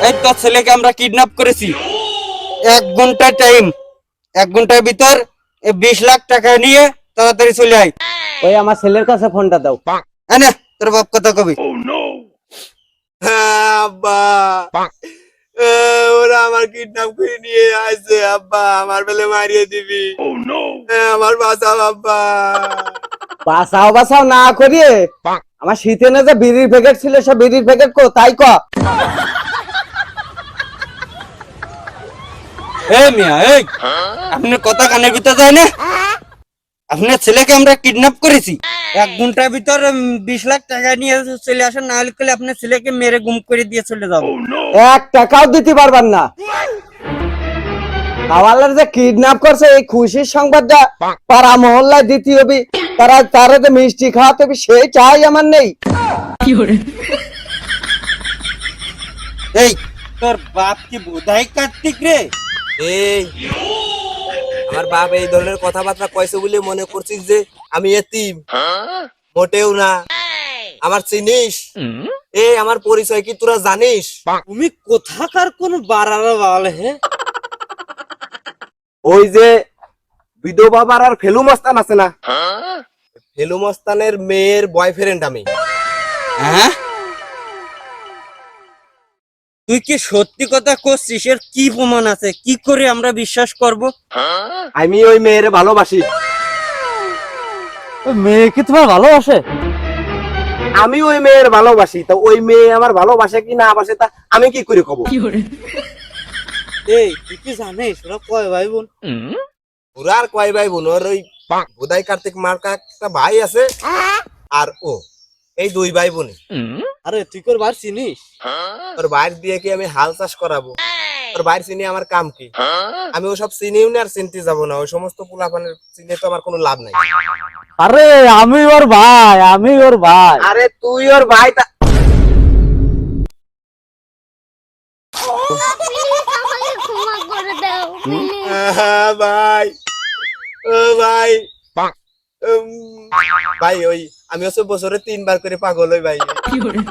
এই তো ছেলেকে আমরা কিডন্যাপ করেছি। 1 ঘন্টা টাইম, 1 ঘন্টার ভিতর 20 লাখ টাকা নিয়ে তাড়াতাড়ি চলে আয়। ওই আমার ছেলের কাছে ফোনটা দাও। এনে তোর বাপ কথা কবি। আব্বা ওরা আমার কিডন্যাপ করে নিয়ে আসছে আব্বা, আমার বেলে মারিয়ে দিবি। আমার বাঁচাও আব্বা। বাঁচাও বাঁচাও না করিয়ে আমার শীতে না যে বিড়ির প্যাকেট ছিল সব বিড়ির প্যাকেট কো তাই ক। এই মিয়া, এই আপনার কথা কানের ভিতরে যায় না? আপনার ছেলেকে আমরা কিডন্যাপ করেছি। 1 ঘন্টার ভিতর 20 লাখ টাকা নিয়ে চলে আসেন, না হলে আপনার ছেলেকে মেরে গুম করে দিয়ে চলে যাবো। 1 টাকাও দিতে পারবেন না। হাওয়ালার যে কিডন্যাপ করছে এই খুশির সংবাদটা পাড়া মহল্লায় দিতে হবে, তারা যে মিষ্টি খাওয়াতে হবে সেই চাই আমার নেই। এই তোর বাপ কি বোধাই কার্তিক রে? এই আমার বাপ এই ধরনের কথাবার্তা কইছে বলে মনে করছিস যে আমি এতিম? মোটেও না। আমার চিনিস? এই আমার পরিচয় কি তোরা জানিস? তুমি কোথাকার কোন বাড়ারা বলে? হ্যাঁ, ওই যে বিধবা বাবার ফেলু মস্তান আছে না, ফেলু মস্তানের মেয়ের বয়ফ্রেন্ড আমি। হ্যাঁ, তুই কি সত্যি কথা করছিস? এর কি প্রমাণ আছে? কি করে আমরা বিশ্বাস করব? আমি ওই মেয়ের ভালোবাসি। মেয়ে কি তোমার ভালোবাসে? আমি ওই মেয়ের ভালোবাসি, তা ওই মেয়ে আমার ভালোবাসে কি না বাসে তা আমি কি করে কব? এই তুই কি জানিস ওরা কয় ভাই বোন? ওরা আর কয় ভাই বোন? ওর ওই বোধাই কার্তিক মার্কা একটা ভাই আছে, আর ও, এই 2 ভাই বোন। আরে তুই কোর বার চিনিস? ওর বাইর দিয়ে কি আমি হাল চাষ করাবো? ওর বাইর চিনি আমার কাম কি? আমি ওসব চিনিও না আর চিনতে যাবো না। ওই সমস্ত পোলাপানের চিনে তো আমার কোনো লাভ নাই। আরে আমি ওর ভাই, আমি ওর ভাই। আরে তুই ওর ভাই তা আমাকে ক্ষমা করে দাও প্লিজ। ভাই, ও ভাই, ভাই ওই আমি হচ্ছে বছরে 3 বার করে পাগল হই ভাই।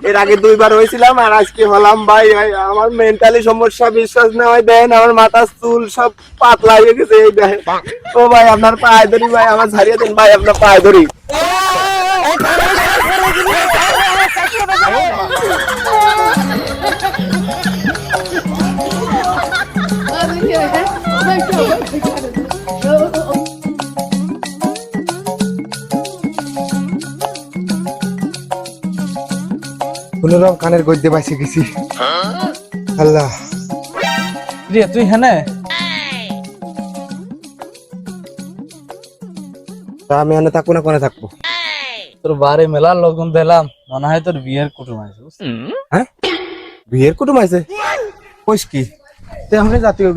এর আগে 2 বার হয়েছিলাম আর আজকে হলাম ভাই। আমার মেন্টালি সমস্যা, বিশ্বাস না হয় দেন আমার মাথার চুল সব পাতলা হয়ে গেছে। এই দেখেন ও ভাই, আপনার পায়ে ধরি ভাই, আমার ছাড়িয়ে দেন ভাই, আপনার পায়ে ধরি। কোনরকম কানের গদ্যে পাইছে গেছি। আল্লাহ রে তুই হেনে তা আমি এনে থাকবো না, কোনে থাকবো? তোর বাড়ি মেলার লোকজন দিলাম, মনে হয় তোর বিয়ের কুটুম আছে। হ্যাঁ, বিয়ের কুটুম আছে? কইস কি? তে আমরা জাতীয়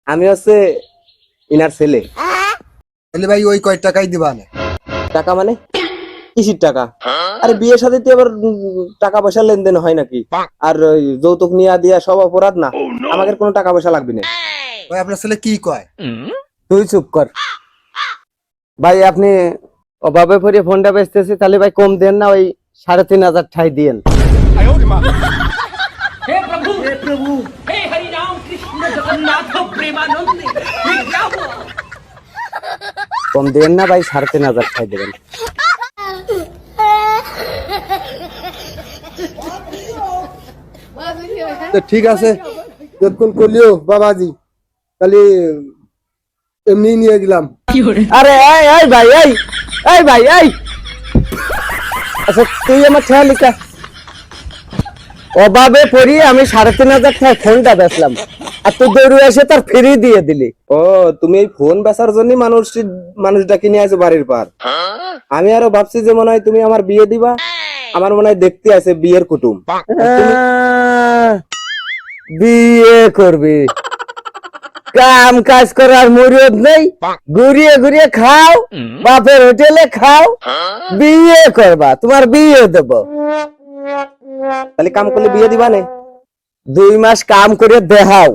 আমি হচ্ছে ইনার ছেলে। তাহলে ভাই ওই কয় টাকাই দিবা না? টাকা মানে কিসির টাকা? আরে বিয়ের সাথে তো আবার টাকা পয়সা লেনদেন হয় নাকি? আর ওই যৌতুক নিয়ে দিয়া সব অপরাধ না? আমাদের কোনো টাকা পয়সা লাগবে না। ভাই আপনার ছেলে কি কয়? তুই চুপ কর ভাই। আপনি অভাবে পড়ে ফোনটা বেচতেছি, তাহলে ভাই কম দেন না, ওই 3,500 ঠাই দিয়েন। हे प्रभु हे हरि राम कृष्ण जगन्नाथ प्रेमानंद ये क्या हुआ? কম দেন না ভাই, 3,500 ঠাই দেবেন। তো ঠিক আছে, যতক্ষণ করলিও বাবাজি, তাহলে এমনি নিয়ে গেলাম। আরে এই এই ভাই, এই ভাই, আচ্ছা তুই আমার ঠেয়ালিকা অভাবে পড়ি আমি 3,500 টাকা ফোনটা বেচলাম, আর তুই দৌড়ে এসে তার ফ্রি দিয়ে দিলি। ও, তুমি এই ফোন বেচার জন্য মানুষটাকে নিয়ে আসো বাড়ির পার। আমি আরো ভাবছি যে মনে হয় তুমি আমার বিয়ে দিবা। আমার মনে হয় দেখতে আছে বিয়ের কুটুম। বিয়ে করবি? কাম কাজ করার মুরদ নেই, ঘুরিয়ে ঘুরিয়ে খাও, বাপের হোটেলে খাও, বিয়ে করবা? তোমার বিয়ে দেবো। তাহলে কাম করলে বিয়ে দিবা না? 2 মাস কাম করে দেখাও,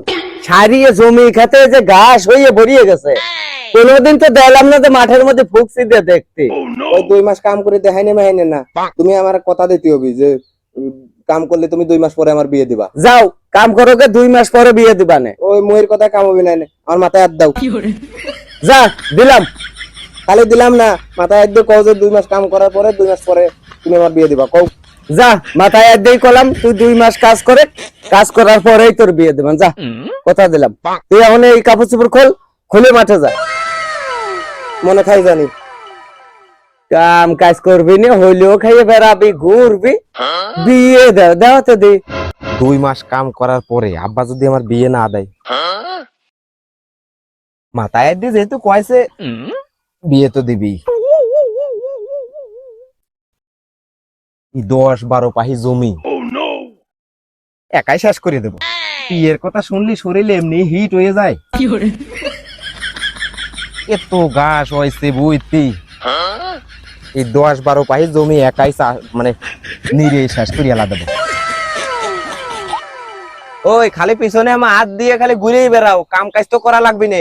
সারিয়ে জমি খাতে যে ঘাস হয়ে ভরিয়ে গেছে। কোনোদিন তো দেখলাম না যে মাঠের মধ্যে ফুকসি দিয়ে দেখতে। ওই 2 মাস কাম করে দেখাইনে মাইনে না, তুমি আমার কথা দিতে হবে যে কাম করলে তুমি 2 মাস পরে আমার বিয়ে দিবা। যাও কাম করোকে 2 মাস পরে বিয়ে দিবানে। ওই ময়ের কথা কাম হবে না, আমার মাথায় হাত দাও। যা দিলাম। খালি দিলাম না, মাথায় হাত দিয়ে কও যে 2 মাস কাম করার পরে 2 মাস পরে তুমি আমার বিয়ে দিবা, কও। যা মাথায় একদিন কলাম, তুই 2 মাস কাজ করে, কাজ করার পরেই তোর বিয়ে দিবান। যা কথা দিলাম। তুই এখন এই কাপড় চোপড় খোল, খুলে মাঠে যা। মনে খাই জানি কাম কাজ করবি না, হইলেও খাইয়ে বেড়াবি, ঘুরবি, বিয়ে দাও তো দি। 2 মাস কাম করার পরে আব্বা যদি আমার বিয়ে না দেয়, মাথায় হাত দিয়ে যেহেতু কয়েছে বিয়ে তো দিবি। 10-12 পাহি জমি একাই শেষ করে দেবো। বিয়ের কথা শুনলি শরীরে এমনি হিট হয়ে যায়। এত ঘাস হয়েছে বুঝতি, এই 10-12 পাহি জমি একাই মানে নিরে শেষ করে আলাদা দেবো। ওই খালি পিছনে আমার হাত দিয়ে খালি ঘুরেই বেড়াও, কাম কাজ তো করা লাগবে না।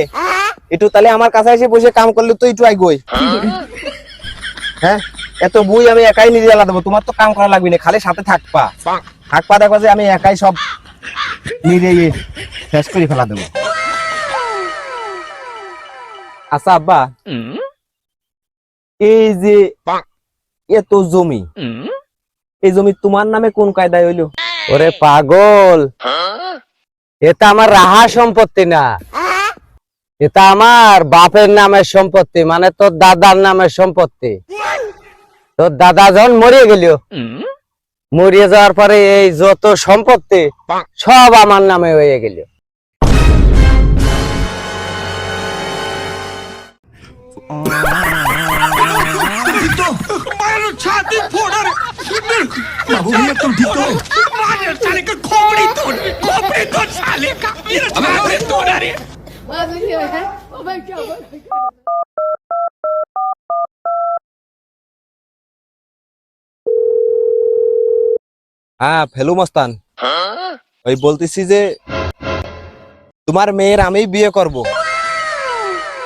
একটু তাহলে আমার কাছে এসে বসে কাম করলে তো একটু আইগই। হ্যাঁ, এত বই আমি একাই নিজে আলাদা দেবো, তোমার তো কাম করা লাগবে না, খালি সাথে থাকবা। দেখবা যে আমি একাই সব নিজে শেষ করে ফেলা দেবো। আচ্ছা আব্বা, এই যে এত জমি, এই জমি তোমার নামে কোন কায়দায় হইলো? ওরে পাগল, এটা আমার রাহা সম্পত্তি না, এটা আমার বাপের নামের সম্পত্তি, মানে তোর দাদার নামের সম্পত্তি। তোর দাদা যখন মরিয়ে গেল, মরিয়ে যাওয়ার পরে এই যত সম্পত্তি সব আমার নামে হয়ে গেল। छाती फोड़ रे बाबू भैया तुम ठीक हो? मार साले का खोपड़ी तोड़ साले का, मेरा छाती तोड़ रे। হ্যাঁ ফেলু মস্তান, ওই বলতেছি যে তোমার মেয়ের আমি বিয়ে করব,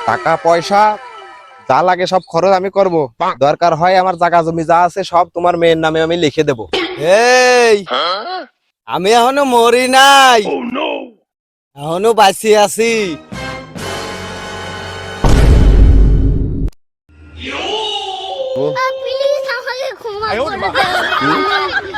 টাকা পয়সা যা লাগে সব খরচ আমি করব, দরকার হয় আমার জায়গা জমি যা আছে সব তোমার মেয়ের নামে আমি লিখে দেব। এই আমি এখনো মরি নাই, এখনো বাঁচি আছি। প্লিজ আমাকে ক্ষমা করে দাও।